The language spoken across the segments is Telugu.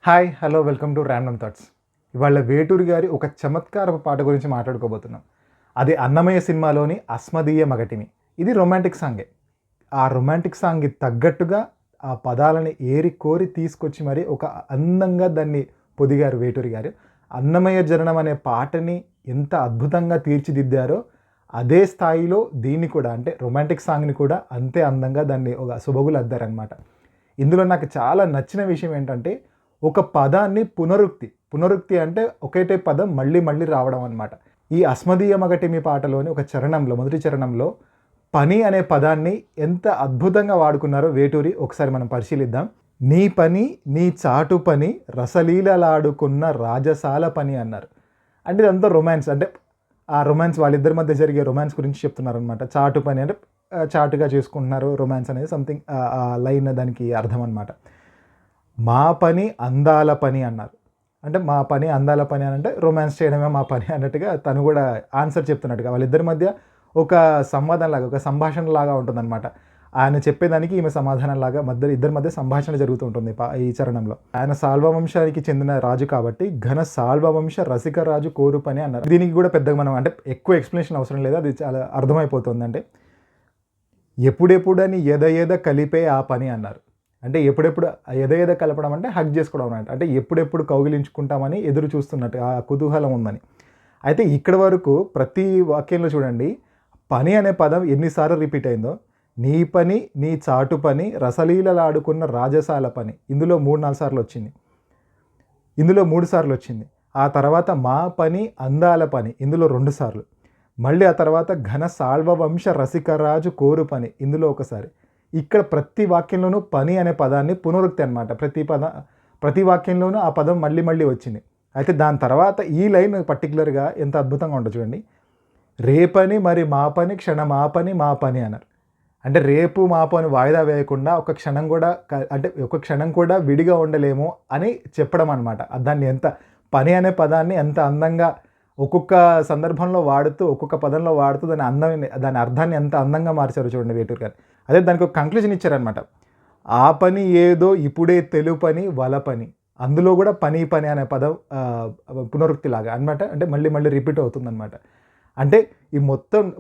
Hi hello welcome to random thoughts. ఇవాళ వేటూరి గారి ఒక చమత్కారపు పాట గురించి మాట్లాడుకోబోతున్నాం. అది అన్నమయ్య సినిమాలోని అస్మదీయ మగటిమి. ఇది రొమాంటిక్ సాంగే. ఆ రొమాంటిక్ సాంగ్కి తగ్గట్టుగా ఆ పదాలని ఏరి కోరి తీసుకొచ్చి మరి ఒక అందంగా దాన్ని పొదిగారు వేటూరి గారు. అన్నమయ్య జననం అనే పాటని ఎంత అద్భుతంగా తీర్చిదిద్దారో అదే స్థాయిలో దీన్ని కూడా, అంటే రొమాంటిక్ సాంగ్ని కూడా అంతే అందంగా దాన్ని ఒక సుబగులు అద్దారనమాట. ఇందులో నాకు చాలా నచ్చిన విషయం ఏంటంటే, ఒక పదాన్ని పునరుక్తి అంటే ఒకటే పదం మళ్ళీ మళ్ళీ రావడం అనమాట. ఈ అస్మదీయ మగటిమి పాటలోని ఒక చరణంలో, మొదటి చరణంలో పని అనే పదాన్ని ఎంత అద్భుతంగా వాడుకున్నారో వేటూరి ఒకసారి మనం పరిశీలిద్దాం. నీ పని నీ చాటు పని రసలీలలాడుకున్న రాజసాల పని అన్నారు. అంటే ఇదంతా రొమాన్స్, అంటే ఆ రొమాన్స్ వాళ్ళిద్దరి మధ్య జరిగే రొమాన్స్ గురించి చెప్తున్నారనమాట. చాటు పని అంటే చాటుగా చేసుకుంటున్నారు రొమాన్స్ అనేది సంథింగ్ లైన్ దానికి అర్థం అనమాట. మా పని అందాల పని అన్నారు. అంటే మా పని అందాల పని అని అంటే రొమాన్స్ చేయడమే మా పని అన్నట్టుగా తను కూడా ఆన్సర్ చెప్తున్నట్టుగా వాళ్ళిద్దరి మధ్య ఒక సంవాదంలాగా, ఒక సంభాషణలాగా ఉంటుందన్నమాట. ఆయన చెప్పేదానికి ఈమె సమాధానంలాగా ఇద్దరి మధ్య సంభాషణ జరుగుతూ ఉంటుంది ఈ చరణంలో. ఆయన సాల్వవంశానికి చెందిన రాజు కాబట్టి ఘన సాల్వవంశ రసిక రాజు కోరు పని అన్నారు. దీనికి కూడా పెద్దగా మనం అంటే ఎక్కువ ఎక్స్ప్లెనేషన్ అవసరం లేదు, అది చాలా అర్థమైపోతుంది. అంటే ఎప్పుడెప్పుడని ఎద కలిపే ఆ పని అన్నారు. అంటే ఎప్పుడెప్పుడు ఎద కలపడం అంటే హగ్ చేసుకోవడం అన్నమాట. అంటే ఎప్పుడెప్పుడు కౌగిలించుకుంటామని ఎదురు చూస్తున్నట్టు ఆ కుతూహలం ఉందని. అయితే ఇక్కడ వరకు ప్రతి వాక్యంలో చూడండి, పని అనే పదం ఎన్నిసార్లు రిపీట్ అయిందో. నీ పని నీ చాటు పని రసలీలలాడుకున్న రాజసాల పని ఇందులో 3-4 సార్లు వచ్చింది. ఇందులో 3 సార్లు వచ్చింది. ఆ తర్వాత మా పని అందాల పని ఇందులో 2 సార్లు. మళ్ళీ ఆ తర్వాత ఘన సాల్వవంశ రసికరాజు కోరు పని ఇందులో ఒకసారి. ఇక్కడ ప్రతి వాక్యంలోనూ పని అనే పదాన్ని పునరుక్తి అనమాట. ప్రతి వాక్యంలోనూ ఆ పదం మళ్ళీ మళ్ళీ వచ్చింది. అయితే దాని తర్వాత ఈ లైన్ పర్టికులర్గా ఎంత అద్భుతంగా ఉండదు చూడండి. రేపని మరి మా పని క్షణం ఆ పని మా పని అన్నారు. అంటే రేపు మాపు అని వాయిదా వేయకుండా ఒక క్షణం కూడా విడిగా ఉండలేము అని చెప్పడం అనమాట. దాన్ని ఎంత పని అనే పదాన్ని ఎంత అందంగా ఒక్కొక్క సందర్భంలో వాడుతూ, ఒక్కొక్క పదంలో వాడుతూ దాని అర్థాన్ని ఎంత అందంగా మార్చారు చూడండి వేటూరి గారు. అదే దానికి ఒక కంక్లూజన్ ఇచ్చారనమాట. ఆ పని ఏదో ఇప్పుడే తెలుపని వలపని, అందులో కూడా పని అనే పదం పునరుక్తిలాగా అనమాట. అంటే మళ్ళీ మళ్ళీ రిపీట్ అవుతుందన్నమాట. అంటే ఈ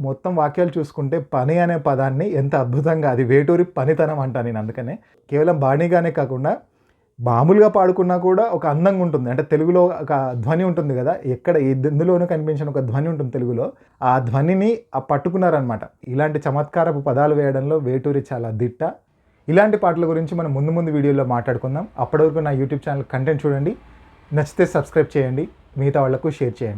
మొత్తం వాక్యాలు చూసుకుంటే పని అనే పదాన్ని ఎంత అద్భుతంగా, అది వేటూరి పనితనం అంటాను నేను. అందుకనే కేవలం బాణీగానే కాకుండా మామూలుగా పాడుకున్నా కూడా ఒక అందంగా ఉంటుంది. అంటే తెలుగులో ఒక ధ్వని ఉంటుంది కదా, ఎక్కడ ఎందులోనూ కనిపించిన ఒక ధ్వని ఉంటుంది తెలుగులో. ఆ ధ్వనిని పట్టుకున్నారనమాట. ఇలాంటి చమత్కారపు పదాలు వేయడంలో వేటూరి చాలా దిట్ట. ఇలాంటి పాటల గురించి మనం ముందు వీడియోలో మాట్లాడుకుందాం. అప్పటి వరకు నా యూట్యూబ్ ఛానల్ కంటెంట్ చూడండి, నచ్చితే సబ్స్క్రైబ్ చేయండి, మిగతా వాళ్లకు షేర్ చేయండి.